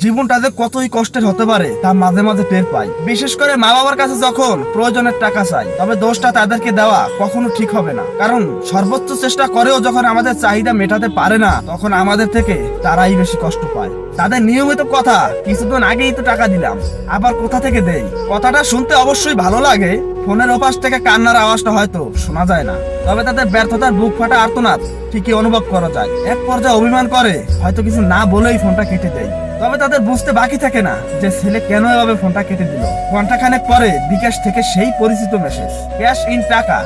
জীবনটা যে কতই কষ্টের হতে পারে তা মাঝে মাঝে টের পাই। বিশেষ করে মা বাবার কাছে যখন প্রয়োজনের টাকা চাই, তবে দোষটা তাদেরকে দেওয়া কখনো ঠিক হবে না। কারণ সর্বোচ্চ চেষ্টা করেও যখন আমাদের চাহিদা মেটাতে পারে না, তখন আমাদের থেকে তারাই বেশি কষ্ট পায়। তাদের নিয়মিত কথা, কিছুদিন আগেই তো টাকা দিলাম, আবার কোথা থেকে দেই, কথাটা শুনতে অবশ্যই ভালো লাগে। ফোনের ওপাশ থেকে কান্নার আওয়াজটা হয়তো শোনা যায় না, তবে তাদের ব্যর্থতার বুক ফাটা আর্তনাদ ঠিকই অনুভব করা যায়। এক পর্যায়ে অভিমান করে হয়তো কিছু না বলেই ফোনটা কেটে দেয়। তবে তাদের বুঝতে বাকি থাকে না যে ছেলে কেন এভাবে ফোনটা কেটে দিল। ঘন্টাখানেক পরে বিকাশ থেকে সেই পরিচিত মেসেজ, ক্যাশ ইন টাকা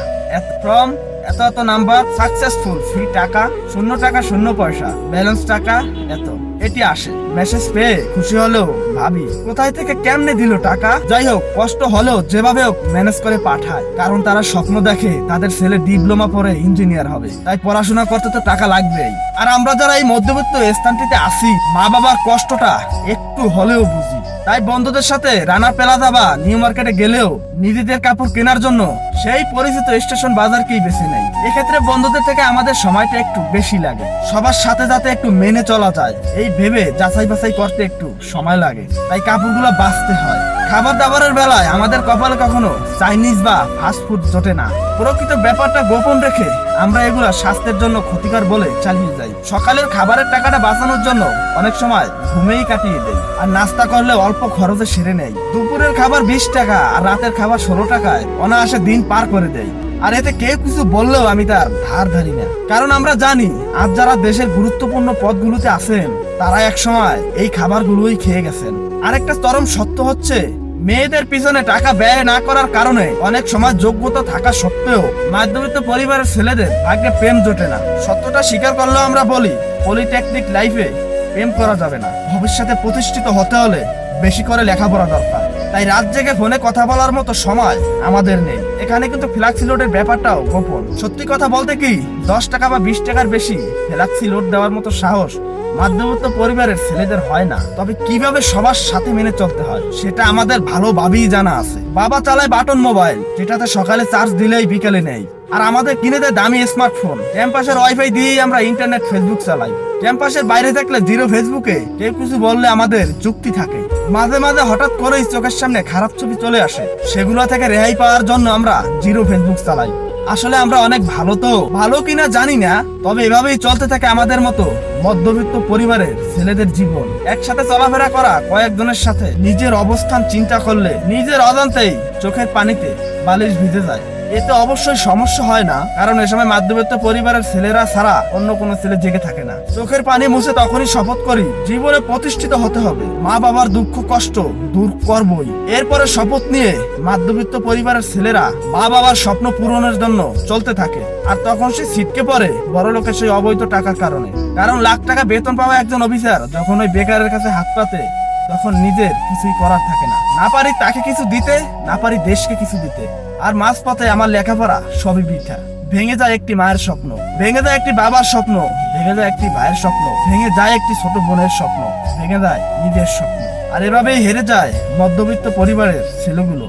ফ্রম এত এত নাম্বার, সাকসেসফুল, ফ্রি টাকা, 0 টাকা 0 পয়সা, ব্যালেন্স টাকা এত। এটি আসে। মেসেজ পেয়ে খুশি হলেও ভাবি কোথায় থেকে কেমনে দিল টাকা। যাই হোক, কষ্ট হলেও যেভাবে হোক ম্যানেজ করে পাঠায়, কারণ তারা স্বপ্ন দেখে তাদের ছেলে ডিপ্লোমা পড়ে ইঞ্জিনিয়ার হবে, তাই পড়াশোনা করতে তো টাকা লাগবেই। আর আমরা যারা এই মধ্যবিত্ত স্থানটিতে আছি, মা বাবার কষ্টটা একটু হলেও বুঝি। তাই বন্ধুদের সাথে রানা প্লাজা বা নিউ মার্কেটে গেলেও নিজেদের কাপড় কেনার জন্য সেই পরিচিত স্টেশন বাজারকেই বেছে নেই। এক্ষেত্রে বন্ধুদের থেকে আমাদের সময়টা একটু বেশি লাগে, সবার সাথে যাতে একটু মেনে চলা যায় এই ভেবে যাচাই বাছাই করতে একটু সময় লাগে, তাই কাপড়গুলো বাঁচতে হয়। খাবার দাবারের বেলায় আমাদের কপালে কখনো চাইনিজ বা ফাস্ট ফুড জোটে না। প্রকৃত ব্যাপারটা গোপন রেখে আমরা এগুলা স্বাস্থ্যের জন্য ক্ষতিকর বলে চালিয়ে যাই। সকালের খাবারের টাকাটা বাঁচানোর জন্য অনেক সময় ঘুমেই কাটিয়ে দেই, আর নাস্তা করলে অল্প খরচে সেরে নেই। দুপুরের খাবার 20 টাকা আর রাতের খাবার 16 টাকায় অনায়াসে দিন পার করে দেয়। আর এতে কেউ কিছু বললেও আমি তার ধার ধারি না, কারণ আমরা জানি আজ যারা দেশের গুরুত্বপূর্ণ পদগুলোতে আছেন তারা একসময় এই খাবারগুলোই খেয়ে গেছেন। আরেকটা চরম সত্য হচ্ছে, মেয়েদের পিছনে টাকা ব্যয় না করার কারণে অনেক সময় যোগ্যতা থাকা সত্ত্বেও মধ্যবিত্ত পরিবারের ছেলেদের ভাগ্যে প্রেম জোটে না। সত্যটা স্বীকার করলেও আমরা বলি, পলিটেকনিক লাইফে প্রেম করা যাবে না। ভবিষ্যতে প্রতিষ্ঠিত হতে হলে বেশি করে লেখাপড়া দরকার। তাই রাত জেগে ফোনে কথা বলার মতো সময় আমাদের নেই। এখানে কিন্তু ফ্ল্যাক্সি লোডের ব্যাপারটাও গোপন। সত্যি কথা বলতে কি, 10 টাকা বা 20 টাকার বেশি ফ্ল্যাক্সি লোড দেওয়ার মতো সাহস মধ্যবিত্ত পরিবারের ছেলেদের হয় না। তবে কিভাবে সবার সাথে মেনে চলতে হয় সেটা আমাদের ভালোভাবেই জানা আছে। বাবা চালায় বাটন মোবাইল, যেটাতে সকালে চার্জ দিলেই বিকেলে নেই, আর আমাদের কিনে দেয় দামি স্মার্টফোন। ক্যাম্পাসের ওয়াইফাই দিয়েই আমরা ইন্টারনেট ফেসবুক চালাই। ক্যাম্পাসের বাইরে থাকলে জিরো ফেসবুকে কেউ কিছু বললে আমাদের যুক্তি থাকে। মাঝে মাঝে হঠাৎ করেই চোখের সামনে খারাপ ছবি চলে আসে, সেগুলো থেকে রেহাই পাওয়ার জন্য আমরা জিরো ফেসবুক চালাই। আসলে আমরা অনেক ভালো কিনা জানি না, তবে এভাবেই চলতে থাকে আমাদের মতো মধ্যবিত্ত পরিবারের ছেলেদের জীবন। একসাথে চলাফেরা করা কয়েকজনের সাথে নিজের অবস্থান চিন্তা করলে নিজের অজান্তেই চোখের পানিতে বালিশ ভিজে যায়। এতে অবশ্যই সমস্যা হয় না, কারণ এ সময় মধ্যবিত্ত পরিবারের ছেলেরা ছাড়া অন্য কোনো ছেলে জেগে থাকে না। চোখের পানি মুছে তখনই শপথ করি জীবনে প্রতিষ্ঠিত হতে হবে, মা বাবার দুঃখ কষ্ট দূর করবই। এরপরে শপথ নিয়ে মধ্যবিত্ত পরিবারের ছেলেরা মা বাবার স্বপ্ন পূরণের জন্য চলতে থাকে। আর তখন সে ছিটকে পড়ে বড় লোকের সেই অবৈধ টাকার কারণে। কারণ লাখ টাকা বেতন পাওয়া একজন অফিসার যখন ওই বেকারের কাছে হাত পাতে, তখন নিজের কিছুই করার থাকে না। না পারি তাকে কিছু দিতে, না পারি দেশকে কিছু দিতে, আর মাঝপথে আমার লেখাপড়া সবই বৃথা। ভেঙে যায় একটি মায়ের স্বপ্ন, ভেঙে যায় একটি বাবার স্বপ্ন, ভেঙে যায় একটি ভাইয়ের স্বপ্ন, ভেঙে যায় একটি ছোট বোনের স্বপ্ন, ভেঙে যায় নিজের স্বপ্ন। আর এভাবেই হেরে যায় মধ্যবিত্ত পরিবারের ছেলেগুলো।